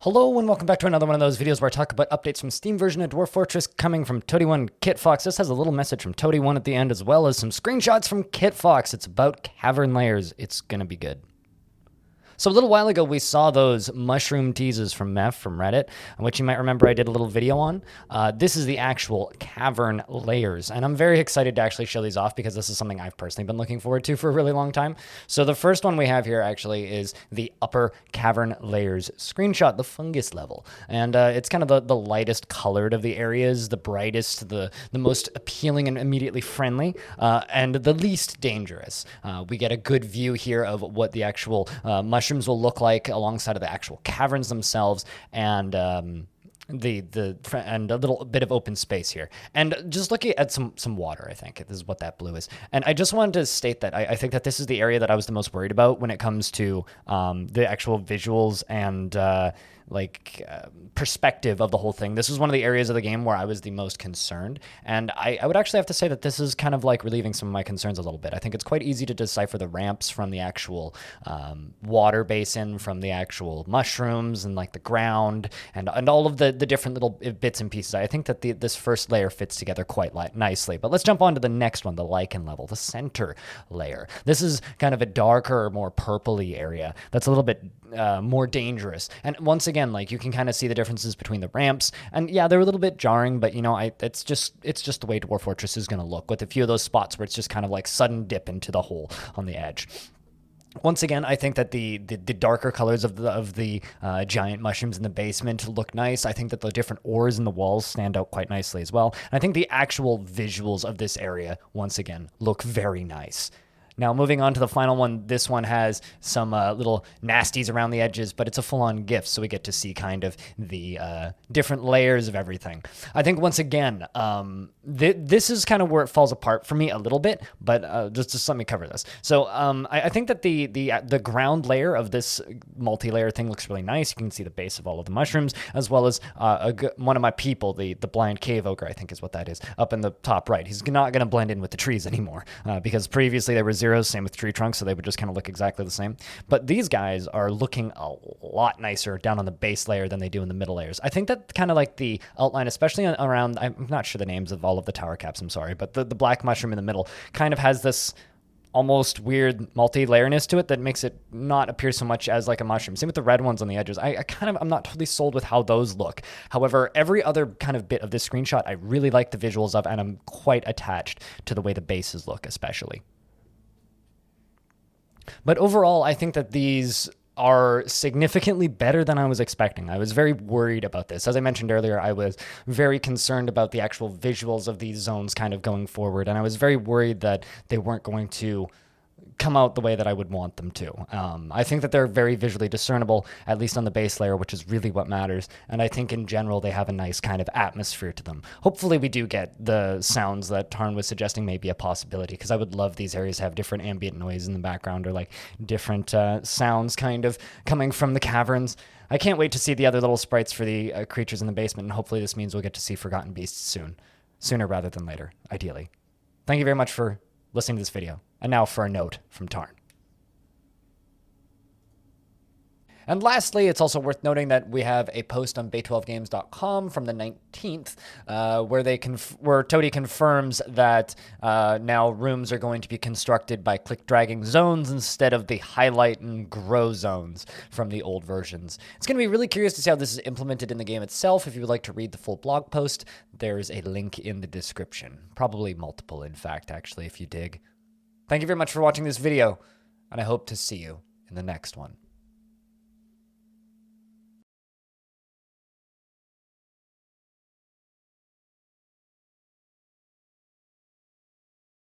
Hello and welcome back to another one of those videos where I talk about updates from Steam version of Dwarf Fortress coming from Toady1 Kitfox. This has a little message from Toady1 at the end as well as some screenshots from Kitfox. It's about Cavern Layers. It's gonna be good. So a little while ago, we saw those mushroom teases from Meph from Reddit, which you might remember I did a little video on. This is the actual Cavern Layers, and I'm very excited to actually show these off because this is something I've personally been looking forward to for a really long time. So the first one we have here actually is the upper Cavern Layers screenshot, the fungus level. And it's kind of the lightest colored of the areas, the brightest, the most appealing and immediately friendly, and the least dangerous. We get a good view here of what the actual mushrooms will look like alongside of the actual caverns themselves, and and a little bit of open space here. And just looking at some water, I think this is what that blue is. And I just wanted to state that I think that this is the area that I was the most worried about when it comes to the actual visuals and perspective of the whole thing. This was one of the areas of the game where I was the most concerned, and I would actually have to say that this is kind of like relieving some of my concerns a little bit. I think it's quite easy to decipher the ramps from the actual water basin, from the actual mushrooms and like the ground and all of the different little bits and pieces. I think that this first layer fits together quite nicely. But let's jump on to the next one, the Lycan level, the center layer. This is kind of a darker, more purpley area that's a little bit more dangerous. And once again, like, you can kind of see the differences between the ramps, and yeah, they're a little bit jarring, but you know, it's just the way Dwarf Fortress is going to look, with a few of those spots where it's just kind of like sudden dip into the hole on the edge. Once again, I think that the darker colors of the giant mushrooms in the basement look nice. I think that the different ores in the walls stand out quite nicely as well. And I think the actual visuals of this area, once again, look very nice. Now, moving on to the final one, this one has some little nasties around the edges, but it's a full-on GIF, so we get to see kind of the different layers of everything. I think, once again, this is kind of where it falls apart for me a little bit, but just let me cover this. So I think that the ground layer of this multi-layer thing looks really nice. You can see the base of all of the mushrooms, as well as one of my people, the blind cave ogre, I think is what that is, up in the top right. He's not going to blend in with the trees anymore, because previously they were zeros, same with tree trunks, so they would just kind of look exactly the same. But these guys are looking a lot nicer down on the base layer than they do in the middle layers. I think that kind of like the outline, especially around, I'm not sure the names of all of the tower caps, I'm sorry, but the black mushroom in the middle kind of has this almost weird multi-layerness to it that makes it not appear so much as like a mushroom. Same with the red ones on the edges. I'm not totally sold with how those look. However, every other kind of bit of this screenshot I really like the visuals of, and I'm quite attached to the way the bases look, especially. But overall, I think that these are significantly better than I was expecting. I was very worried about this. As I mentioned earlier, I was very concerned about the actual visuals of these zones kind of going forward, and I was very worried that they weren't going to come out the way that I would want them to. I think that they're very visually discernible, at least on the base layer, which is really what matters. And I think in general, they have a nice kind of atmosphere to them. Hopefully we do get the sounds that Tarn was suggesting may be a possibility, because I would love these areas to have different ambient noise in the background, or like different sounds kind of coming from the caverns. I can't wait to see the other little sprites for the creatures in the basement, and hopefully this means we'll get to see Forgotten Beasts sooner rather than later, ideally. Thank you very much for listening to this video. And now for a note from Tarn. And lastly, it's also worth noting that we have a post on bay12games.com from the 19th where Toady confirms that now rooms are going to be constructed by click-dragging zones instead of the highlight and grow zones from the old versions. It's going to be really curious to see how this is implemented in the game itself. If you would like to read the full blog post, there's a link in the description. Probably multiple, in fact, actually, if you dig. Thank you very much for watching this video, and I hope to see you in the next one.